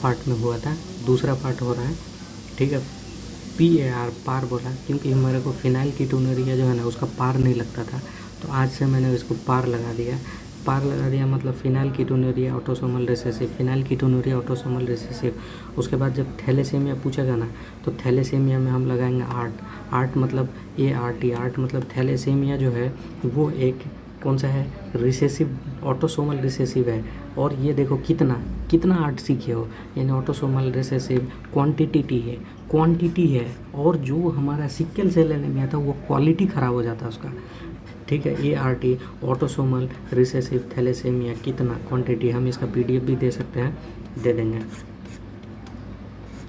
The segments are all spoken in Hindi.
पार्ट में हुआ था, दूसरा पार्ट हो रहा है। ठीक है, PAR पार बोला क्योंकि मेरे को फिनाइल कीटोनूरिया जो है ना उसका पार नहीं लगता था, तो आज से मैंने इसको पार लगा दिया। पार लगा दिया मतलब phenyl ketonuria autosomal recessive, phenyl ketonuria autosomal recessive. उसके बाद जब थैलेसीमिया पूछेगा ना तो थैलेसीमिया में हम लगाएंगे आर्ट मतलब ART, आर्ट मतलब थैलेसीमिया जो है वो एक कौन सा है, रिसेसिव, ऑटोसोमल रिसेसिव है। और ये देखो कितना आर्ट सीखे हो, यानी ऑटोसोमल रिसेसिव क्वांटिटी है। और जो हमारा सिक्कल सेल एनीमिया था वो क्वालिटी ख़राब हो जाता है उसका। ठीक है, ART ऑटोसोमल रिसेसिव थैलेसीमिया कितना क्वांटिटी, हम इसका PDF भी दे सकते हैं, दे देंगे।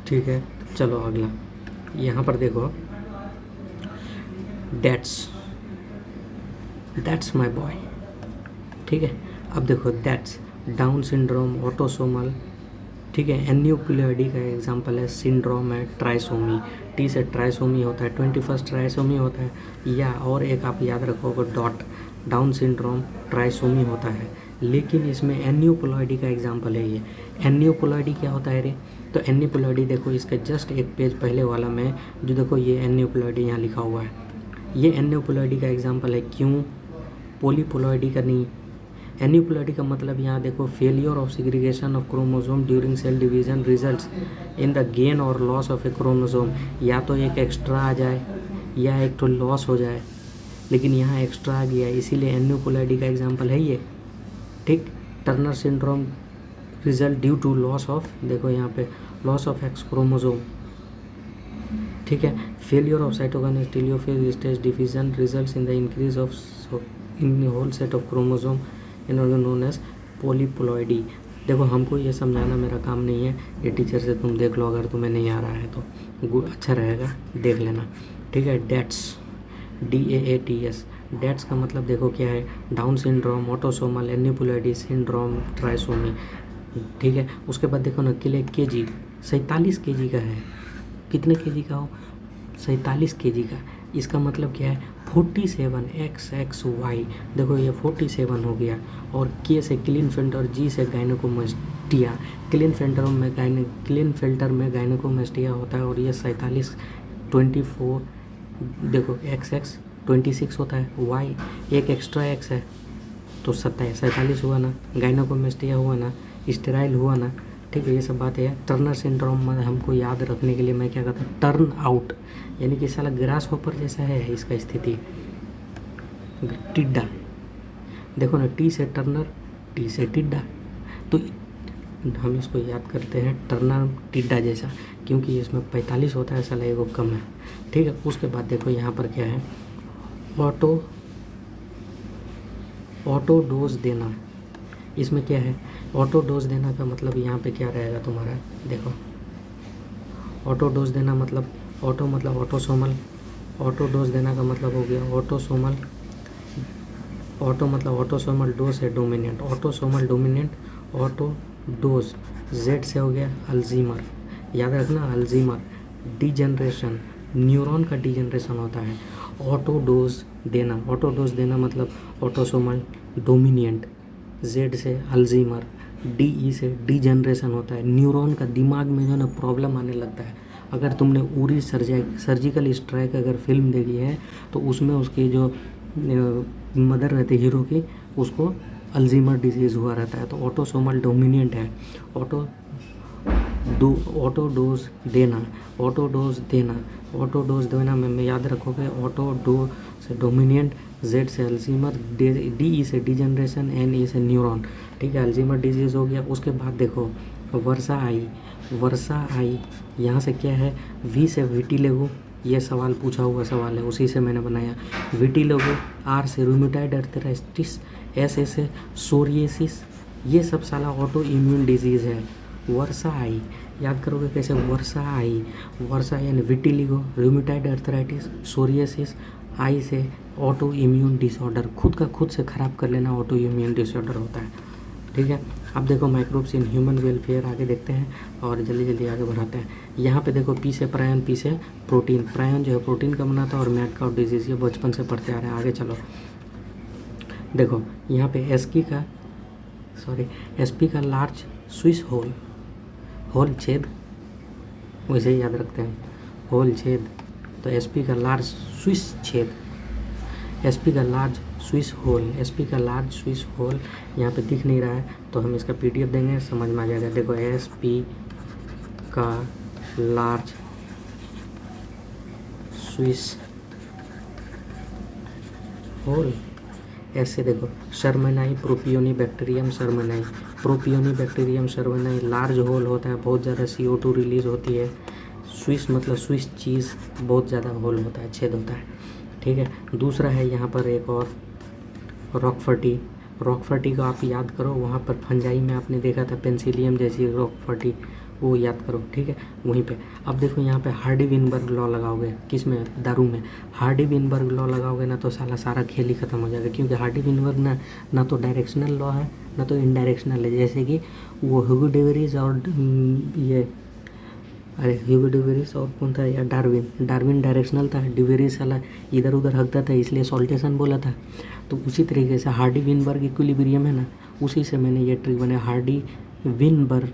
ठीक है, चलो अगला यहाँ पर देखो, दैट्स माय बॉय। ठीक है, अब देखो दैट्स डाउन सिंड्रोम ऑटोसोमल। ठीक है, एन्यूक्लियोडी का एग्जांपल है, सिंड्रोम है ट्राइसोमी, T से ट्राइसोमी होता है, 21 ट्राइसोमी होता है, या और एक आप याद रखोगे डॉट, डाउन सिंड्रोम ट्राइसोमी होता है। लेकिन इसमें एन्यूक्लियोडी का एग्जांपल है ये। एन्यूक्लियोडी क्या होता है रे, तो एन्यूक्लियोडी देखो इसके जस्ट एक पेज पहले वाला में जो देखो ये एन्यूक्लियोडी यहाँ लिखा हुआ है, ये एन्यूक्लियोडी का एग्जांपल है। क्यों, पॉलीप्लॉइडी का नहीं। एन्यूप्लॉइडी का मतलब यहाँ देखो, failure of segregation of chromosome during cell division results in the gain और लॉस ऑफ ए क्रोमोसोम। या तो एक एक्स्ट्रा आ जाए या एक तो लॉस हो जाए, लेकिन यहाँ एक्स्ट्रा आ गया, इसीलिए एन्यूप्लॉइडी का एग्जांपल है ये। ठीक, Turner syndrome result due to loss of, देखो यहाँ पे लॉस ऑफ एक्स क्रोमोसोम। ठीक है, failure of cytokinesis telophase stage division results in the increase of in whole set of chromosome in organ known as polyploidy. देखो हमको ये समझाना मेरा काम नहीं है, ये टीचर से तुम देख लो, अगर तुम्हें नहीं आ रहा है तो अच्छा रहेगा, देख लेना। ठीक है, डेट्स DAATS, डेट्स का मतलब देखो क्या है, down syndrome autosomal aneuploidy syndrome trisomy. ठीक है, उसके बाद देखो ना KG 47 kg का है, कितने kg का हो, 47 kg का। इसका मतलब क्या है, 47 XXY, देखो ये 47 हो गया। और K से क्लिनफेल्टर, G से गायनेकोमेस्टिया, क्लिनफेल्टर में गायनेकोमेस्टिया होता है। और ये 47 24 देखो XX 26 होता है, Y एक एक्स्ट्रा X है तो 47 हुआ ना, गायनेकोमेस्टिया हुआ ना, स्टेराइल हुआ ना। ठीक है, ये सब बात है। टर्नर सिंड्रोम में हमको याद रखने के लिए मैं क्या करता हूँ, टर्न आउट, यानी कि साला ग्रास होपर जैसा है इसका स्थिति। टिड्डा, देखो ना, T से टर्नर, T से टिड्डा, तो हम इसको याद करते हैं टर्नर टिड्डा जैसा, क्योंकि इसमें 45 होता है, साला एगो कम है। ठीक है, उसके बाद देखो यहाँ पर क्या है, ऑटो डोज देना। इसमें क्या है, ऑटो डोज देना का मतलब यहाँ पे क्या रहेगा तुम्हारा, देखो ऑटो डोज देना मतलब, ऑटो मतलब ऑटोसोमल, ऑटो डोज देना का मतलब हो गया ऑटोसोमल, ऑटो मतलब ऑटोसोमल, डोज है dominant, autosomal dominant, auto dose, Z से हो गया अल्जीमर, याद रखना अल्जीमर, डिजनरेशन, न्यूरॉन का डिजनरेशन होता है। ऑटो डोज देना मतलब ऑटोसोमल डोमिनेंट, Z से अल्जीमर, DE से डिजनरेशन होता है, न्यूरॉन का दिमाग में जो ना प्रॉब्लम आने लगता है। अगर तुमने उरी सर्जिकल स्ट्राइक अगर फिल्म देखी है तो उसमें उसकी जो मदर रहती है हीरो की, उसको अल्जीमर डिजीज़ हुआ रहता है, तो ऑटोसोमल डोमिनेंट है। ऑटो डोज देना में याद रखोगे, ऑटो डो से डोमिनेंट, Z से अल्जीमर, DE से डिजनरेशन, NE से न्यूरॉन। ठीक है, अल्जीमर डिजीज़ हो गया। उसके बाद देखो वर्सा आई, यहाँ से क्या है, V से विटिलिगो, ये सवाल पूछा हुआ सवाल है, उसी से मैंने बनाया। विटिलिगो, R से रूमेटॉइड आर्थराइटिस, S से सोरियासिस, ये सब साला ऑटो इम्यून डिजीज़ है। वर्सा आई याद करोगे कैसे, वर्सा यानी विटिलिगो, रूमेटॉइड आर्थराइटिस, सोरियासिस, आई से ऑटो इम्यून डिसऑर्डर, खुद से ख़राब कर लेना ऑटो इम्यून डिसऑर्डर होता है। ठीक है, अब देखो माइक्रोब्स इन ह्यूमन वेलफेयर आगे देखते हैं और जल्दी आगे बढ़ाते हैं। यहाँ पे देखो P से प्रायन, P से प्रोटीन, प्रायन जो है प्रोटीन का बना था, और मैड काउ डिजीज़, ये बचपन से पढ़ते आ रहे हैं। आगे चलो, देखो यहाँ पे SP का लार्ज स्विस होल, होल छेद, वैसे ही याद रखते हैं, होल छेद। तो एसपी का लार्ज स्विस छेद, एसपी का लार्ज स्विस होल, एसपी का लार्ज स्विस होल यहाँ पे दिख नहीं रहा है तो हम इसका पीडीएफ देंगे, समझ में आ जाएगा। देखो एसपी का लार्ज स्विस होल, ऐसे देखो shermanii propionibacterium shermanii, propionibacterium shermanii large hole होता है, बहुत ज़्यादा CO2 रिलीज होती है। स्विस मतलब स्विस चीज़, बहुत ज़्यादा होल होता है, छेद होता है, ठीक है। दूसरा है यहाँ पर एक और रॉकफर्टी, रॉकफर्टी को आप याद करो, वहाँ पर फंजाई में आपने देखा था पेंसिलियम जैसी रॉकफर्टी, वो याद करो, ठीक है, वहीं पे। अब देखो यहाँ पे हार्डी विनबर्ग लॉ लगाओगे, किस में, दारू में, हार्डी विनबर्ग लॉ लगाओगे ना तो सारा खेल ही खत्म हो जाएगा, क्योंकि हार्डी विनबर्ग ना तो डायरेक्शनल लॉ है ना तो इनडायरेक्शनल है। जैसे कि वो ह्यूगो डेविस और ये, अरे ह्यूगो डेविस और कौन था यार, डार्विन डायरेक्शनल था, डिवेरिस साला इधर उधर हकता था, इसलिए सॉल्टेशन बोला था। तो उसी तरीके से हार्डी विनबर्ग इक्विलिब्रियम है ना, उसी से मैंने ये ट्रिक बनाया, Hardy Weinberg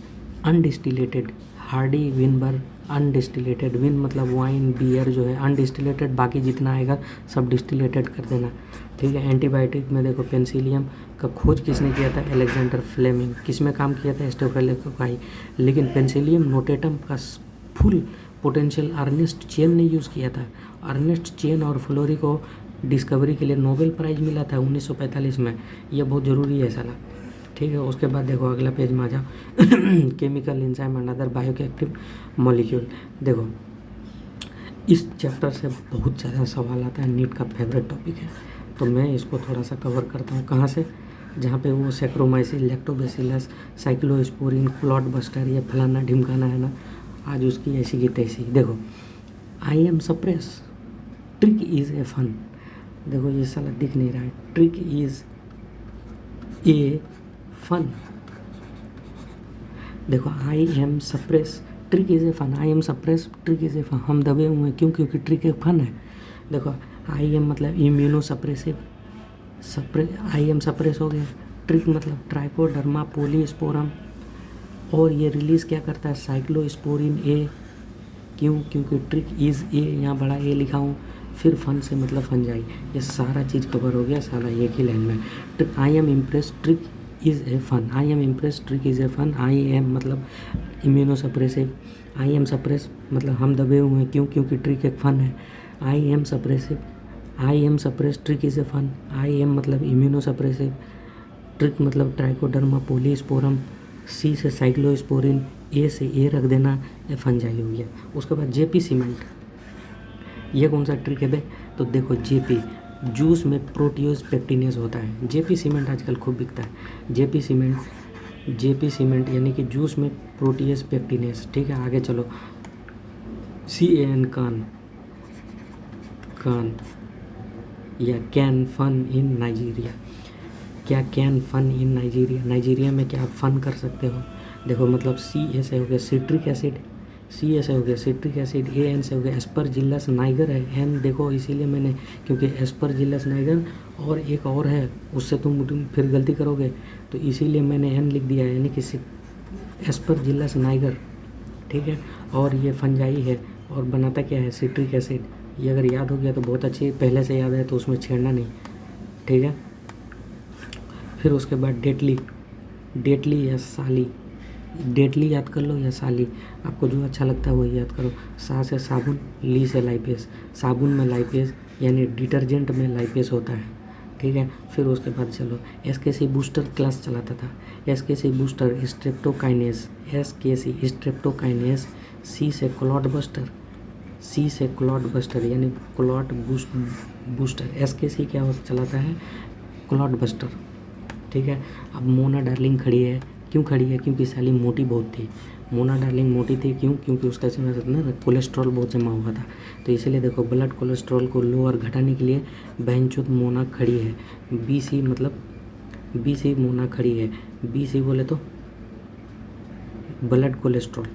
undistilled, Hardy Weinberg undistilled, win मतलब वाइन बियर जो है, अनडिस्टिलेटेड बाकी जितना आएगा सब डिस्टिलेटेड कर देना, ठीक है। एंटीबायोटिक में देखो पेंसिलियम का खोज किसने किया था, अलेक्जेंडर फ्लेमिंग, किस में काम किया था, स्टेफिलोकोकाई, लेकिन पेंसिलियम नोटेटम का फुल पोटेंशियल अर्नेस्ट चेन ने यूज़ किया था। अर्नेस्ट चेन और फ्लोरी को डिस्कवरी के लिए नोबेल प्राइज़ मिला था 1945 में, ये बहुत ज़रूरी है साला, ठीक है। उसके बाद देखो अगला पेज में आ जाओ, chemical enzyme and other bioactive molecule. देखो इस चैप्टर से बहुत ज़्यादा सवाल आता है, नीट का फेवरेट टॉपिक है, तो मैं इसको थोड़ा सा कवर करता हूँ। कहाँ से, जहाँ पे वो saccharomyces, lactobacillus, cyclosporin, clot buster, ये फलाना ढिमकाना है ना, आज उसकी ऐसी की तैसी। देखो I am suppress, trick is a fun, देखो ये साला दिख नहीं रहा है, ट्रिक इज़ ए फन, देखो I am suppress, trick is a fun, I am suppress, trick is a fun, हम दबे हुए हैं क्यों, क्योंकि ट्रिक एक फन है। देखो आई एम मतलब immuno suppressive, I am suppress हो गया, ट्रिक मतलब ट्राइकोडर्मा पोलीस्पोरम, और ये रिलीज़ क्या करता है, साइक्लोस्पोरिन ए, क्यों, क्योंकि ट्रिक इज़ ए, यहाँ बड़ा ए लिखा हूँ, फिर फन से मतलब फंजाई, ये सारा चीज़ कवर हो गया सारा एक ही लाइन में। I am impress, trick is a fun, I am impress, trick is a fun, I am मतलब immuno suppressive, I am suppress मतलब हम दबे हुए हैं क्यों, क्योंकि ट्रिक एक फन है, I am suppressive, I am suppress, trick is a fun, I am मतलब इम्यूनो सप्रेसिव, ट्रिक मतलब ट्राइकोडर्मा पोलीस्पोरम, सी से साइक्लोस्पोरिन, ए से ए रख देना, ये फंजाई हो गया। उसके बाद जेपी सीमेंट, ये कौन सा ट्रिक है बे, तो देखो जेपी जूस में प्रोटियोज पेक्टिनेज होता है, जेपी सीमेंट आजकल खूब बिकता है, जेपी सीमेंट यानी कि जूस में प्रोटियस पेक्टिनेज, ठीक है। आगे चलो, CAN कान या कैन फन इन नाइजीरिया, क्या can fun in Nigeria, Nigeria में क्या आप फन कर सकते हो, देखो मतलब C से हो गया सिट्रिक एसिड, C से हो गया सिट्रिक एसिड, AN से हो गया एस्परजिलस नाइगर है, N देखो इसीलिए मैंने, क्योंकि एस्परजिलस नाइगर और एक और है, उससे तुम फिर गलती करोगे, तो इसीलिए मैंने N लिख दिया, यानी कि एस्परजिलस नाइगर, ठीक है। और ये फंजाई है और बनाता क्या है, सिट्रिक एसिड, ये अगर याद हो गया तो बहुत अच्छी, पहले से याद है तो उसमें छेड़ना नहीं, ठीक है। फिर उसके बाद डेटली या साली, डेटली याद कर लो या साली, आपको जो अच्छा लगता है वही याद करो। सा से साबुन, ली से लाइपेस, साबुन में लाइपेस यानी डिटर्जेंट में लाइपेस होता है, ठीक है। फिर उसके बाद चलो SKC बूस्टर क्लास चलाता था, SKC booster streptokinase, SKC streptokinase, C से क्लॉट बस्टर यानी क्लॉट बूस्टर, SKC क्या चलाता है, क्लॉट बस्टर, ठीक है। अब मोना डार्लिंग खड़ी है, क्यों खड़ी है, क्योंकि साली मोटी बहुत थी, मोना डार्लिंग मोटी थी, क्यों, क्योंकि उसका ना कोलेस्ट्रॉल बहुत जमा हुआ था, तो इसीलिए देखो ब्लड कोलेस्ट्रॉल को लो और घटाने के लिए बहनचोद मोना खड़ी है, BC मतलब BC मोना खड़ी है, BC बोले तो ब्लड कोलेस्ट्रॉल,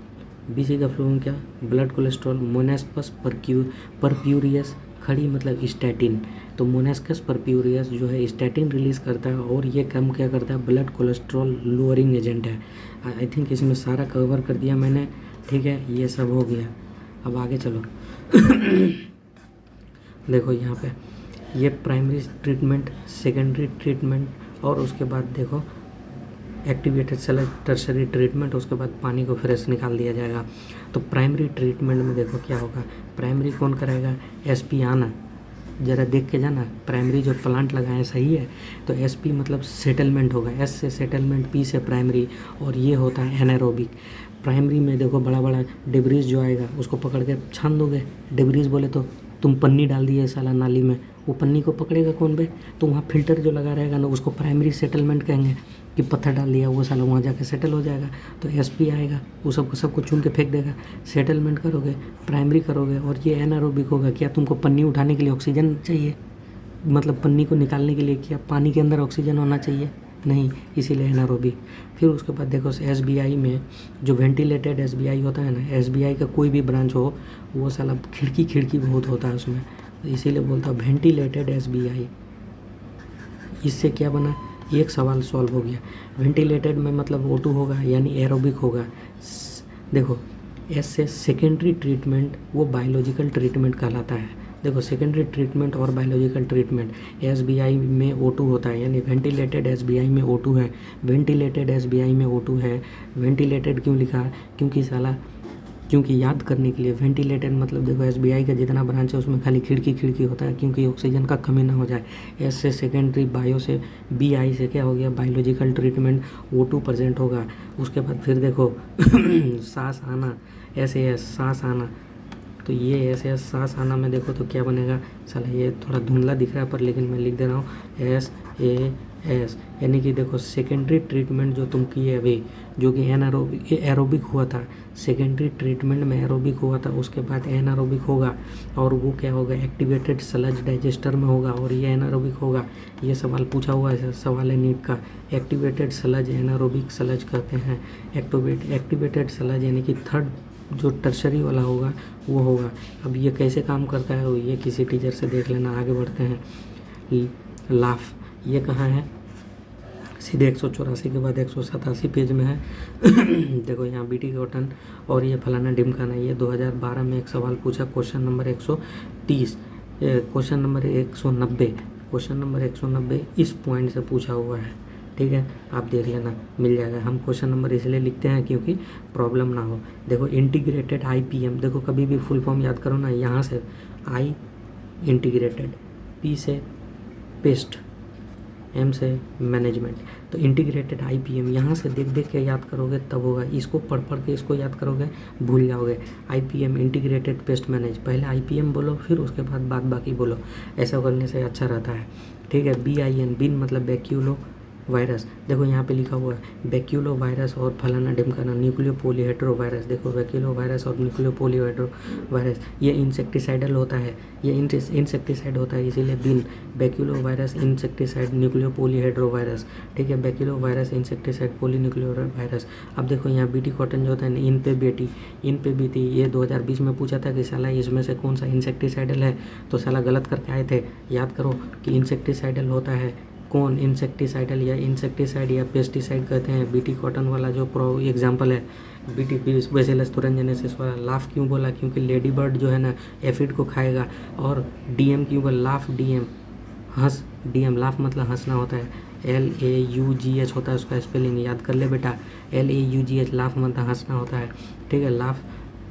BC का फुल फॉर्म क्या, ब्लड कोलेस्ट्रॉल, मोनेस्पस परप्यूरियस खड़ी मतलब स्टैटिन। तो मोनास्कस परप्यूरियस जो है स्टैटिन रिलीज़ करता है और ये काम क्या करता है, ब्लड कोलेस्ट्रॉल लोअरिंग एजेंट है। आई थिंक इसमें सारा कवर कर दिया मैंने, ठीक है, ये सब हो गया। अब आगे चलो देखो यहाँ पे ये प्राइमरी ट्रीटमेंट, सेकेंडरी ट्रीटमेंट और उसके बाद देखो एक्टिवेटेड सेल टर्शरी ट्रीटमेंट, उसके बाद पानी को फ्रेश निकाल दिया जाएगा। तो प्राइमरी ट्रीटमेंट में देखो क्या होगा, प्राइमरी कौन कराएगा, एसपी आना, ज़रा देख के जाना, प्राइमरी जो प्लांट लगाए सही है। तो एसपी मतलब सेटलमेंट होगा, एस से सेटलमेंट, पी से प्राइमरी, और ये होता है एनारोबिक। प्राइमरी में देखो बड़ा बड़ा डिब्रीज जो आएगा उसको पकड़ के छान दोगे। डिब्रीज बोले तो तुम पन्नी डाल दिए साला नाली में, वो पन्नी को पकड़ेगा कौन बे, तो वहाँ फिल्टर जो लगा रहेगा ना उसको प्राइमरी सेटलमेंट कहेंगे, कि पत्थर डाल दिया वो साला वहाँ जाके सेटल हो जाएगा। तो एसपी आएगा, वो सबको चुन के फेंक देगा। सेटलमेंट करोगे, प्राइमरी करोगे, और ये एनारोबिक होगा। क्या तुमको पन्नी उठाने के लिए ऑक्सीजन चाहिए, मतलब पन्नी को निकालने के लिए क्या पानी के अंदर ऑक्सीजन होना चाहिए, नहीं, इसीलिए एनारोबिक। फिर उसके बाद देखो एसबीआई में जो वेंटिलेटेड एसबीआई होता है ना, एसबीआई का कोई भी ब्रांच हो वो साला खिड़की बहुत होता है उसमें, इसीलिए बोलता हूँ वेंटिलेटेड एसबीआई। इससे क्या बना, एक सवाल सॉल्व हो गया। वेंटिलेटेड में मतलब O2 होगा यानी एरोबिक होगा। देखो एस से सेकेंडरी ट्रीटमेंट वो बायोलॉजिकल ट्रीटमेंट कहलाता है। देखो सेकेंडरी ट्रीटमेंट और बायोलॉजिकल ट्रीटमेंट, एसबीआई में O2 होता है, यानी वेंटिलेटेड एसबीआई में O2 है, वेंटिलेटेड एसबीआई में O2 है। वेंटिलेटेड क्यों लिखा, क्योंकि याद करने के लिए वेंटिलेटेड मतलब देखो एसबीआई का जितना ब्रांच है उसमें खाली खिड़की होता है, क्योंकि ऑक्सीजन का कमी ना हो जाए। एस से सेकेंडरी, बायो से, बीआई से क्या हो गया, बायोलॉजिकल ट्रीटमेंट, O2 प्रेजेंट होगा। उसके बाद फिर देखो सांस आना, SAS सांस आना, तो ये SAS सांस आना में देखो तो क्या बनेगा, साला ये थोड़ा धुंधला दिख रहा है पर लेकिन मैं लिख दे रहा हूँ SAS, यानी कि देखो सेकेंडरी ट्रीटमेंट जो तुम किए अभी, जो कि एरोबिक हुआ था, सेकेंडरी ट्रीटमेंट में एरोबिक हुआ था, उसके बाद एनारोबिक होगा, और वो क्या होगा, एक्टिवेटेड स्लज डाइजेस्टर में होगा, और ये एनारोबिक होगा। ये सवाल पूछा हुआ है, सवाल है नीट का, एक्टिवेटेड स्लज एनारोबिक स्लज कहते हैं। एक्टिवेटेड स्लज यानी कि थर्ड जो टर्शरी वाला होगा वो होगा। अब ये कैसे काम करता है वो ये किसी टीचर से देख लेना। आगे बढ़ते हैं, लाफ, ये कहाँ है, सीधे 184 के बाद 187 पेज में है देखो यहाँ बीटी कॉटन और ये फलाना ढिमकाना, ये 2012 में एक सवाल पूछा, क्वेश्चन नंबर 130, क्वेश्चन नंबर 190 इस पॉइंट से पूछा हुआ है, ठीक है, आप देख लेना, मिल जाएगा। हम क्वेश्चन नंबर इसलिए लिखते हैं क्योंकि प्रॉब्लम ना हो। देखो इंटीग्रेटेड IPM, देखो कभी भी फुल फॉर्म याद करो ना, यहाँ से I इंटीग्रेटेड, P से पेस्ट, M से मैनेजमेंट, तो इंटीग्रेटेड IPM यहाँ से देख के याद करोगे तब होगा, इसको पढ़ के इसको याद करोगे भूल जाओगे। IPM इंटीग्रेटेड पेस्ट मैनेज, पहले IPM बोलो फिर उसके बाद बाकी बोलो, ऐसा करने से अच्छा रहता है, ठीक है। BIN, बिन मतलब बैक्यूलो वायरस, देखो यहाँ पे लिखा हुआ है बैक्यूलो वायरस और फलाना ढिमकाना, न्यूक्लियो पॉलीहेड्रो वायरस, देखो बैक्यूलो वायरस और न्यूक्लियो पॉलीहेड्रो वायरस, ये इंसेक्टिसाइडल होता है, ये इंसेक्टिसाइड होता है, इसीलिए बिन, बैक्यूलो virus insecticide nucleo polyhedro virus, ठीक है, बैक्यूलो वायरस इंसेक्टिसाइड पॉलीन्यूक्लियो वायरस। अब देखो यहाँ बीटी कॉटन जो होता है ना, इन पे बीटी, ये 2020 में पूछा था कि साला इसमें से कौन सा इंसेक्टिसाइडल है, तो साला गलत करके आए थे। याद करो कि इंसेक्टिसाइडल होता है कौन, इंसेक्टिसाइडल या इंसेक्टिसाइड या पेस्टिसाइड कहते हैं। बीटी कॉटन वाला जो एग्जांपल है बीटी बेसिलस तुरंजिनेसिस वाला। लाफ क्यों बोला, क्योंकि लेडी बर्ड जो है ना एफिड को खाएगा। और DM क्यों बोला, लाफ DM, हंस, DM, लाफ मतलब हंसना होता है, LAUGH होता है उसका स्पेलिंग, याद कर ले बेटा, LAUGH, लाफ मतलब हंसना होता है, ठीक है। लाफ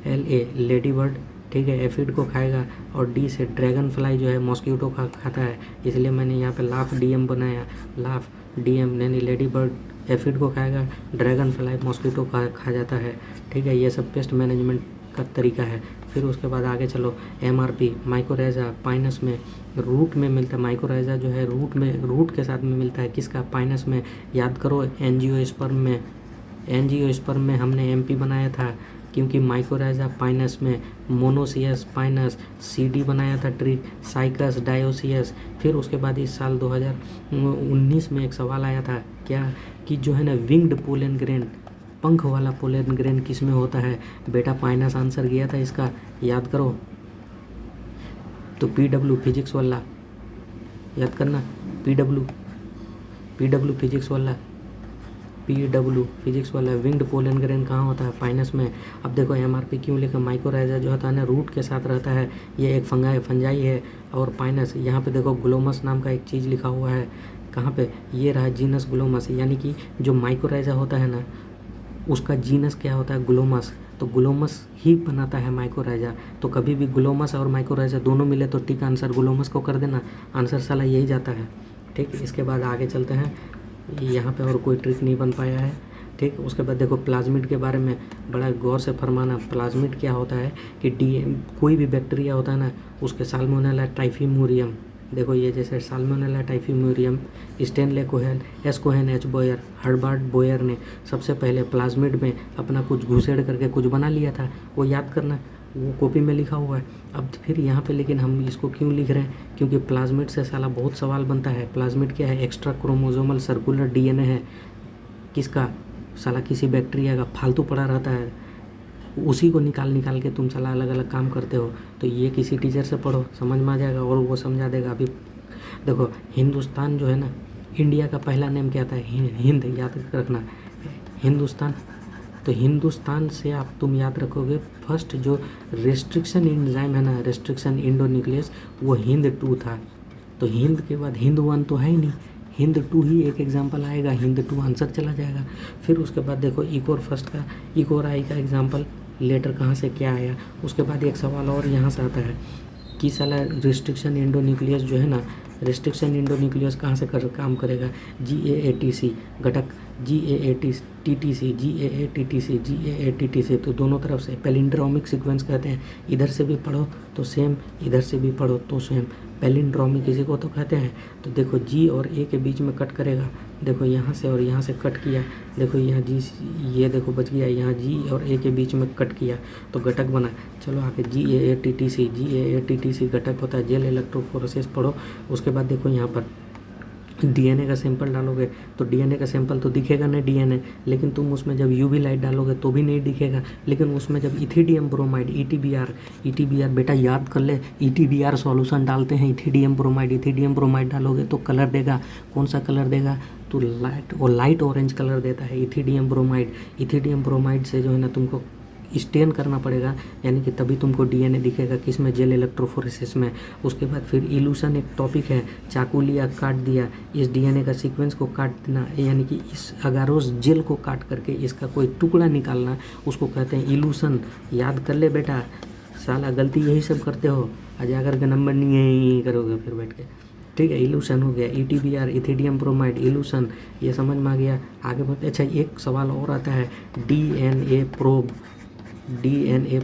LA लेडी बर्ड, ठीक है, एफिड को खाएगा, और D से ड्रैगन फ्लाई जो है मॉस्किटो का खाता है, इसलिए मैंने यहाँ पे लाफ DM बनाया। लाफ DM यानी लेडी बर्ड एफिड को खाएगा, ड्रैगन फ्लाई मॉस्किटो का खा जाता है, ठीक है। ये सब पेस्ट मैनेजमेंट का तरीका है। फिर उसके बाद आगे चलो, MRP माइकोराइजा, पाइनस में रूट में मिलता है, माइकोराइजा जो है रूट के साथ में मिलता है, किसका, पाइनस में। याद करो एंजियोस्पर्म में हमने MP बनाया था, क्योंकि माइकोराइजा पाइनस में, मोनोसियस पाइनस, CD बनाया था ट्रिक, साइकस डायोसियस। फिर उसके बाद इस साल 2019 में एक सवाल आया था क्या, कि जो है ना विंग्ड पोलन ग्रेन, पंख वाला पोलन ग्रेन किस में होता है, बेटा पाइनस आंसर गया था इसका, याद करो। तो PW फिजिक्स वाला याद करना, PW फिजिक्स वाला, PW फिजिक्स वाला। विंग्ड पोलन ग्रेन कहाँ होता है? पाइनस में। अब देखो MRP क्यों लिखा? माइकोराइजा जो होता है ना रूट के साथ रहता है, ये एक फंजाई है। और पाइनस, यहाँ पे देखो ग्लोमस नाम का एक चीज़ लिखा हुआ है, कहाँ पे? ये रहा जीनस ग्लोमस, यानी कि जो माइकोराइजा होता है ना उसका जीनस क्या होता है? ग्लोमस। तो ग्लोमस ही बनाता है माइकोराइजा। तो कभी भी ग्लोमस और माइकोराइजा दोनों मिले तो ठीक आंसर ग्लोमस को कर देना, आंसर साला यही जाता है। ठीक, इसके बाद आगे चलते हैं। यहाँ पे और कोई ट्रिक नहीं बन पाया है। ठीक, उसके बाद देखो प्लाज्मिड के बारे में बड़ा गौर से फरमाना। प्लाज्मिड क्या होता है कि कोई भी बैक्टीरिया होता है ना उसके साल्मोनेला टाइफिमोरियम, देखो ये जैसे salmonella typhimurium, Stanley Cohen, S Cohen, H Boyer, Herbert Boyer ने सबसे पहले प्लाज्मिड में अपना कुछ घुसेड़ करके कुछ बना लिया था, वो याद करना, वो कॉपी में लिखा हुआ है। अब फिर यहाँ पे लेकिन हम इसको क्यों लिख रहे हैं? क्योंकि प्लाज्मिड से साला बहुत सवाल बनता है। प्लाज्मिड क्या है? एक्स्ट्रा क्रोमोसोमल सर्कुलर DNA है। किसका? साला किसी बैक्टीरिया का फालतू पड़ा रहता है, उसी को निकाल के तुम साला अलग अलग काम करते हो। तो ये किसी टीचर से पढ़ो, समझ में आ जाएगा और वो समझा देगा। अभी देखो हिंदुस्तान जो है ना, इंडिया का पहला नेम क्या था? हिंद, याद रखना, हिंदुस्तान। तो हिंदुस्तान से आप तुम याद रखोगे फर्स्ट जो रेस्ट्रिक्शन एंजाइम है ना, रेस्ट्रिक्शन इंडोन्यूक्लियस, वो हिंद 2 था। तो हिंद के बाद हिंद 1 तो है ही नहीं, हिंद 2 ही एक एग्जाम्पल आएगा, हिंद 2 आंसर चला जाएगा। फिर उसके बाद देखो इकोर फर्स्ट का, इकोर आई का एग्जाम्पल लेटर कहाँ से क्या आया। उसके बाद एक सवाल और यहाँ से आता है कि साला रेस्ट्रिक्शन इंडोन्यूक्लियस जो है ना, रेस्ट्रिक्शन इंडोन्यूक्लियस कहाँ से काम करेगा? GAATC घटक, GAATTC, तो दोनों तरफ से पैलिंड्रोमिक सीक्वेंस कहते हैं। इधर से भी पढ़ो तो सेम, इधर से भी पढ़ो तो सेम, पैलिंड्रोमिक किसी को तो कहते हैं। तो देखो G और A के बीच में कट करेगा, देखो यहाँ से और यहाँ से कट किया, देखो यहाँ G, ये देखो बच गया, यहाँ G और A के बीच में कट किया तो घटक बना। चलो आगे GAATTC घटक होता है, जेल इलेक्ट्रोफोरेसिस पढ़ो। उसके बाद देखो यहाँ पर DNA का सैंपल डालोगे तो DNA का सैंपल तो दिखेगा नहीं DNA, लेकिन तुम उसमें जब UV लाइट डालोगे तो भी नहीं दिखेगा। लेकिन उसमें जब इथिडियम ब्रोमाइड, ETBR बेटा याद कर ले, ETBR सॉल्यूशन डालते हैं, इथिडियम ब्रोमाइड डालोगे तो कलर देगा। कौन सा कलर देगा? तो लाइट ऑरेंज कलर देता है इथिडियम ब्रोमाइड से जो है ना तुमको स्टेन करना पड़ेगा, यानी कि तभी तुमको DNA दिखेगा। किस में? जेल इलेक्ट्रोफोरेसिस में। उसके बाद फिर इल्यूशन एक टॉपिक है, चाकू लिया काट दिया, इस DNA का सीक्वेंस को काट देना, यानी कि इस अगारोस जेल को काट करके इसका कोई टुकड़ा निकालना, उसको कहते हैं इल्यूशन। याद कर ले बेटा, साला गलती यही सब करते हो, आज आकर के नंबर नहीं करोगे फिर बैठ के। ठीक है, इल्यूशन हो गया, ETBR इथिडियम ब्रोमाइड इल्यूशन, ये समझ में आ गया। आगे बढ़ते। अच्छा एक सवाल और आता है, DNA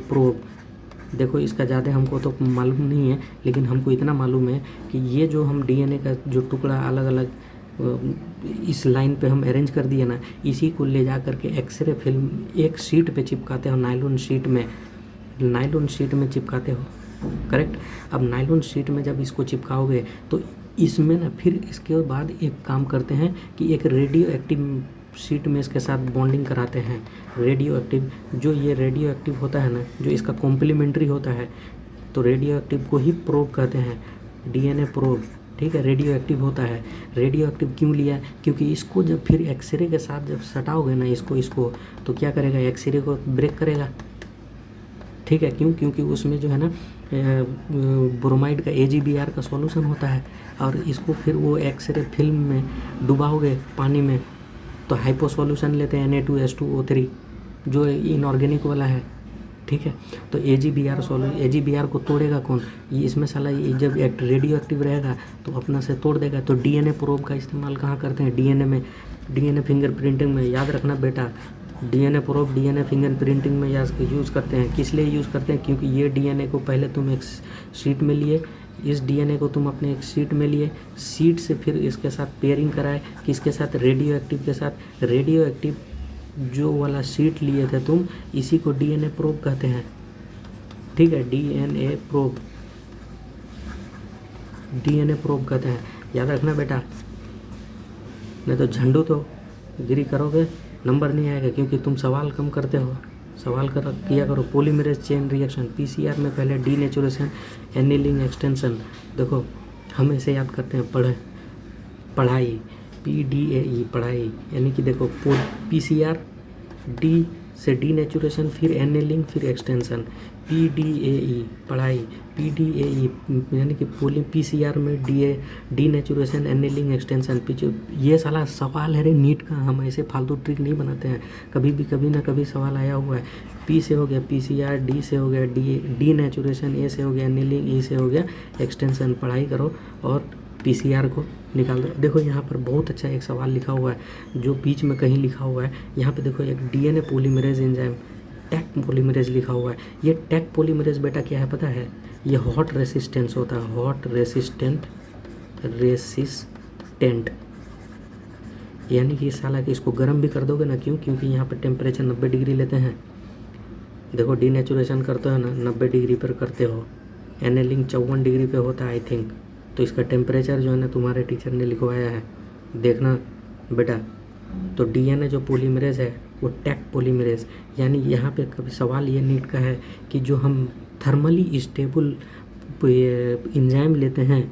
प्रोब। देखो इसका ज़्यादा हमको तो मालूम नहीं है, लेकिन हमको इतना मालूम है कि ये जो हम DNA का जो टुकड़ा अलग अलग इस लाइन पे हम अरेंज कर दिए ना, इसी को ले जा करके एक्सरे फिल्म एक शीट पे चिपकाते हो, नायलॉन शीट में चिपकाते हो, करेक्ट। अब नायलॉन शीट में जब इसको चिपकाओगे तो इसमें ना फिर इसके बाद एक काम करते हैं कि एक रेडियो एक्टिव शीट में इसके साथ बॉन्डिंग कराते हैं। रेडियो एक्टिव, जो ये रेडियो एक्टिव होता है ना, जो इसका कॉम्प्लीमेंट्री होता है, तो रेडियो एक्टिव को ही प्रोब कहते हैं, DNA प्रोब। ठीक है, रेडियो एक्टिव होता है। रेडियो एक्टिव क्यों लिया? क्योंकि इसको जब फिर एक्सरे के साथ जब सटाओगे ना इसको तो क्या करेगा? एक्सरे को ब्रेक करेगा। ठीक है, क्यों? क्योंकि उसमें जो है ना ब्रोमाइड का AgBr का सॉल्यूशन होता है, और इसको फिर वो एक्सरे फिल्म में डुबाओगे पानी में तो हाइपो सॉल्यूशन लेते हैं Na2H2O3 जो इनऑर्गेनिक वाला है। ठीक है, तो AgBr को तोड़ेगा कौन? ये इसमें साला ये जब रेडियो एक्टिव रहेगा तो अपना से तोड़ देगा। तो DNA प्रोब का इस्तेमाल कहाँ करते हैं? DNA में, DNA फिंगरप्रिंटिंग में। याद रखना बेटा, DNA प्रोब DNA फिंगरप्रिंटिंग में यूज़ करते हैं। किस लिए यूज़ करते हैं? क्योंकि ये DNA को पहले तुम एक शीट में लिए, इस DNA को तुम अपने एक शीट में लिए, शीट से फिर इसके साथ पेयरिंग कराए, किसके साथ? रेडियो एक्टिव के साथ। रेडियो एक्टिव जो वाला शीट लिए थे तुम, इसी को DNA प्रोब कहते हैं। ठीक है, DNA प्रोब कहते हैं, याद रखना बेटा, नहीं तो झंडू तो गिरी करोगे, नंबर नहीं आएगा, क्योंकि तुम सवाल कम करते हो। सवाल कर किया करो। पॉलीमरेज चेन रिएक्शन, पीसीआर में पहले डीनेचुरेशन, एनीलिंग, एक्सटेंशन। देखो हम ऐसे याद करते हैं पढ़ाई, PDAE पढ़ाई, यानी कि देखो पीसीआर डी से डीनेचुरेशन, फिर एनीलिंग, फिर एक्सटेंशन। PDAE पढ़ाई, PDAE यानी कि पीसीआर में डीनेचुरेशन, एनीलिंग, एक्सटेंशन। ये साला सवाल है रे नीट का, हम ऐसे फालतू ट्रिक नहीं बनाते हैं। कभी ना कभी सवाल आया हुआ है। पी से हो गया पीसीआर, डी से हो गया डीनेचुरेशन, ए से हो गया एनीलिंग, ई से हो गया एक्सटेंशन। पढ़ाई करो और पीसीआर को निकाल दो। देखो यहाँ पर बहुत अच्छा एक सवाल लिखा हुआ है जो बीच में कहीं लिखा हुआ है। यहाँ पे देखो एक DNA polymerase enzyme, Taq polymerase लिखा हुआ है। ये टैक पॉलीमरेज बेटा क्या है पता है? ये हॉट रेसिस्टेंस होता है, हॉट रेसिस्टेंट, यानी कि साला कि इसको गर्म भी कर दोगे ना, क्यों? क्योंकि यहाँ पर टेम्परेचर 90 डिग्री लेते हैं। देखो डीनेचुरेशन करते हो ना 90 डिग्री पर करते हो, एनेलिंग 54 डिग्री पे होता है आई थिंक। तो इसका टेम्परेचर जो है ना तुम्हारे टीचर ने लिखवाया है, देखना बेटा। तो डीएनए जो पॉलीमरेज है वो टैक पॉलीमरेज, यानी यहाँ पे कभी सवाल ये नीट का है कि जो हम थर्मली स्टेबल एंजाइम लेते हैं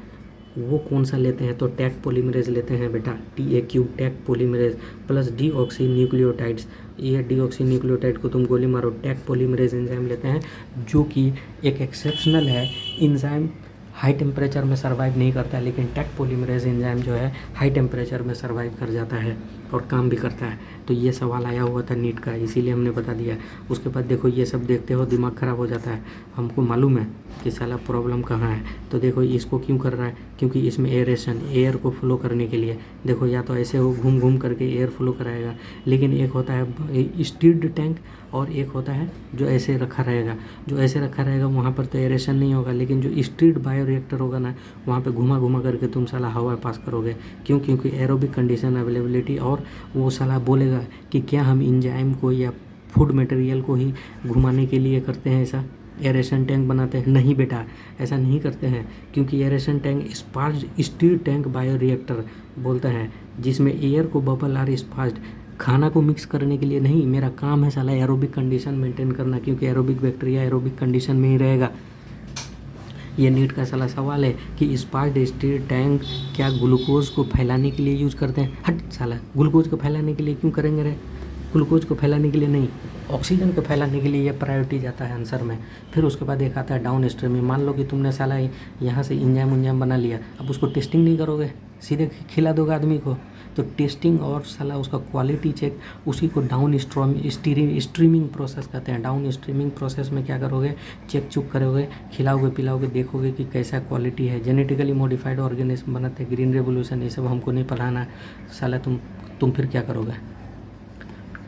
वो कौन सा लेते हैं? तो टैक पॉलीमरेज लेते हैं बेटा, TAQ Taq polymerase plus deoxy nucleotides. ये डीऑक्सी न्यूक्लियोटाइड को तुम गोली मारो, टैक पॉलीमरेज एंजाइम लेते हैं, जो कि एक एक्सेप्शनल है एंजाइम। हाई टेम्परेचर में सर्वाइव नहीं करता है, लेकिन टैक पॉलीमरेज एंजाइम जो है हाई टेम्परेचर में सर्वाइव कर जाता है और काम भी करता है। तो ये सवाल आया हुआ था नीट का, इसीलिए हमने बता दिया। उसके बाद देखो ये सब देखते हो दिमाग ख़राब हो जाता है। हमको मालूम है कि साला प्रॉब्लम कहाँ है। तो देखो इसको क्यों कर रहा है? क्योंकि इसमें एरेशन, एयर को फ्लो करने के लिए। देखो या तो ऐसे हो घूम घूम करके एयर फ्लो कराएगा, लेकिन एक होता है स्टीर्ड टैंक और एक होता है जो ऐसे रखा रहेगा। जो ऐसे रखा रहेगा वहाँ पर तो एरेशन नहीं होगा, लेकिन जो स्टीर्ड बायोरिएक्टर होगा ना वहाँ पे घुमा घुमा करके तुम साला हवा पास करोगे। क्यों? क्योंकि एरोबिक कंडीशन अवेलेबिलिटी, और वो साला बोलेगा कि क्या हम एंजाइम को या फूड मटेरियल को ही घुमाने के लिए करते हैं ऐसा, एरेशन टैंक बनाते हैं? नहीं बेटा, ऐसा नहीं करते हैं। क्योंकि aeration tank sparge stir tank bioreactor बोलता है, जिसमें एयर को बबल आर स्पार्ज, खाना को मिक्स करने के लिए नहीं। मेरा काम है साला एरोबिक कंडीशन मेंटेन करना, क्योंकि एरोबिक बैक्टीरिया एरोबिक कंडीशन में ही रहेगा। ये नीट का साला सवाल है कि स्पार्ज स्टीर टैंक क्या ग्लूकोज को फैलाने के लिए यूज़ करते हैं? हट साला, ग्लूकोज को फैलाने के लिए क्यों करेंगे रे? ग्लूकोज को फैलाने के लिए नहीं, ऑक्सीजन को फैलाने के लिए ये प्रायोरिटी जाता है आंसर में। फिर उसके बाद एक आता है डाउन स्ट्रीमिंग। मान लो कि तुमने साला यहाँ से इंजाम बना लिया, अब उसको टेस्टिंग नहीं करोगे, सीधे खिला दोगे आदमी को। तो टेस्टिंग और साला उसका क्वालिटी चेक, उसी को डाउन स्ट्रीमिंग प्रोसेस कहते हैं। डाउन स्ट्रीमिंग प्रोसेस में क्या करोगे? चेक चुक करोगे, खिलाओगे पिलाओगे, देखोगे कि कैसा क्वालिटी है। जेनेटिकली मॉडिफाइड ऑर्गेनिज्म बनाते, ग्रीन रेवोल्यूशन, ये सब हमको नहीं पढ़ाना साला। तुम फिर क्या करोगे?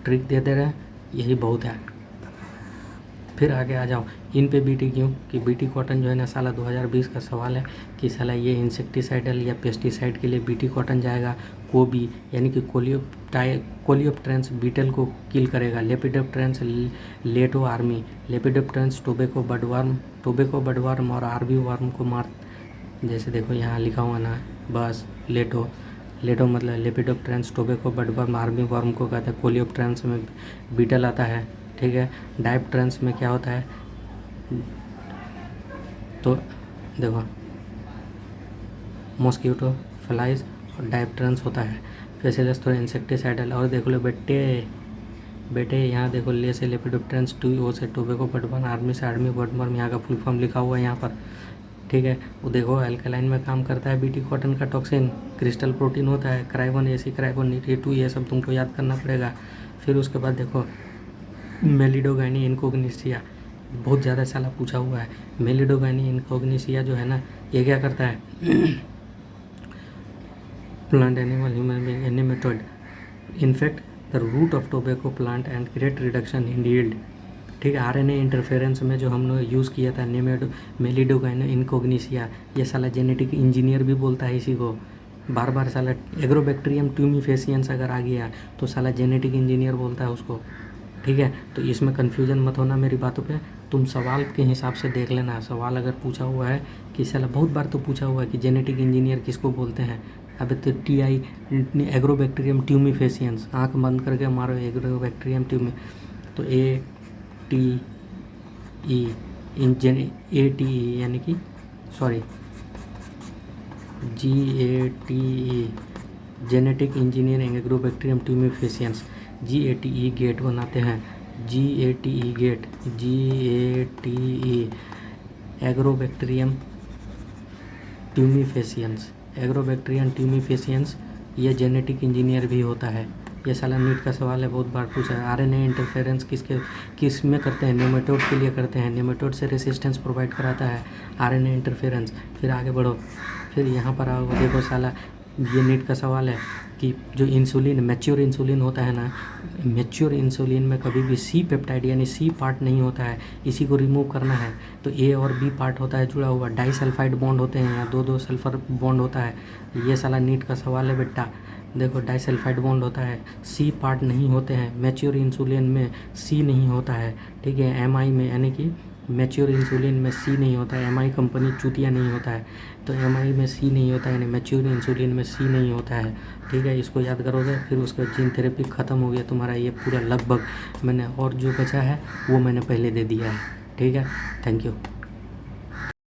ट्रिक दे रहे हैं, यही बहुत है। फिर आगे आ जाओ इन पे बीटी क्यों? कि बीटी कॉटन जो है ना साला 2020 का सवाल है कि साला ये इंसेक्टिसाइडल या पेस्टिसाइड के लिए बीटी कॉटन जाएगा। कोबी यानी कि कोलियोप्टेरेंस बीटल को किल करेगा। लेपिडोप्टेरेंस लेटो आर्मी, लेपिडोप्टेरेंस टोबैको बडवार्म और आर्मी वार्म को मार। जैसे देखो यहाँ लिखा हुआ ना, बस लेटो मतलब लेपिडोप्टेरेंस टोबैको बडवार्म आर्मी वार्म को कहते हैं। कोलियोप्टेरेंस में बीटल आता है, ठीक है। डायप्टेरेंस में क्या होता है? तो देखो मॉस्किटो, फ्लाइज और डायप्टेरेंस होता है। फेसिलस थोड़ा इंसेक्टिसाइडल। और देख लो बेटे यहाँ देखो, ले से लेपिडोप्टेरेंस, टू से टोबैको बडवार्म, आर्मी से आर्मी बडवार्म, यहाँ का फुल फॉर्म लिखा हुआ है यहाँ पर, ठीक है। वो देखो एल्कलाइन में काम करता है बीटी कॉटन का टॉक्सिन, क्रिस्टल प्रोटीन होता है, क्राइबन एसी, क्राइबन E2, ये सब तुमको याद करना पड़ेगा। फिर उसके बाद देखो मेलिडोगाइनी इनकोग्निसिया, बहुत ज़्यादा साला पूछा हुआ है। मेलिडोगाइनी इनकोग्निसिया जो है ना, ये क्या करता है? Plant, animal, human being, a nematode infect the root of tobacco plant and create reduction in yield, ठीक है। RNA इंटरफेरेंस में जो हमने यूज़ किया था मेलिडोगाइनो इनकोग्निसिया, ये साला जेनेटिक इंजीनियर भी बोलता है इसी को। बार साला एग्रोबैक्टीरियम ट्यूमिफेसियंस अगर आ गया तो साला जेनेटिक इंजीनियर बोलता है उसको, ठीक है। तो इसमें कन्फ्यूजन मत होना मेरी बातों पे, तुम सवाल के हिसाब से देख लेना। सवाल अगर पूछा हुआ है कि साला, बहुत बार तो पूछा हुआ है कि जेनेटिक इंजीनियर किसको बोलते हैं। अब तो TI एग्रोबैक्टीरियम ट्यूमिफेसियंस, आँख बंद करके मारो एग्रोबैक्टीरियम ट्यूमी, तो ये T E A T E यानी कि sorry GATE genetic engineering agrobacterium tumefaciens GATE gate बनाते हैं। GATE gate GATE agrobacterium tumefaciens ये जेनेटिक इंजीनियर भी होता है। ये साला नीट का सवाल है, बहुत बार पूछा है। RNA इंटरफेरेंस किस में करते हैं? नेमेटोड के लिए करते हैं। नेमेटोड से रेसिस्टेंस प्रोवाइड कराता है RNA इंटरफेरेंस। फिर आगे बढ़ो, फिर यहाँ पर आओ, देखो साला ये नीट का सवाल है कि जो इंसुलिन मैच्योर इंसुलिन होता है ना, मैच्योर इंसुलिन में कभी भी C पेप्टाइड यानी C पार्ट नहीं होता है, इसी को रिमूव करना है। तो A और B पार्ट होता है जुड़ा हुआ, डाइसल्फाइड बॉन्ड होते हैं, यहाँ दो सल्फर बॉन्ड होता है। ये साला नीट का सवाल है बेटा। देखो डाइसल्फाइड बॉन्ड होता है, C पार्ट नहीं होते हैं। मैच्योर इंसुलिन में C नहीं होता है, ठीक है। MI में यानी कि मैच्योर इंसुलिन में C नहीं होता है। MI कंपनी चूतिया नहीं होता है, तो MI में C नहीं होता है, यानी मैच्योर इंसुलिन में C नहीं होता है, ठीक है। इसको याद करोगे, फिर उसका जीन थेरेपी ख़त्म हो गया तुम्हारा ये पूरा लगभग। मैंने और जो बचा है वो मैंने पहले दे दिया है, ठीक है। Thank you.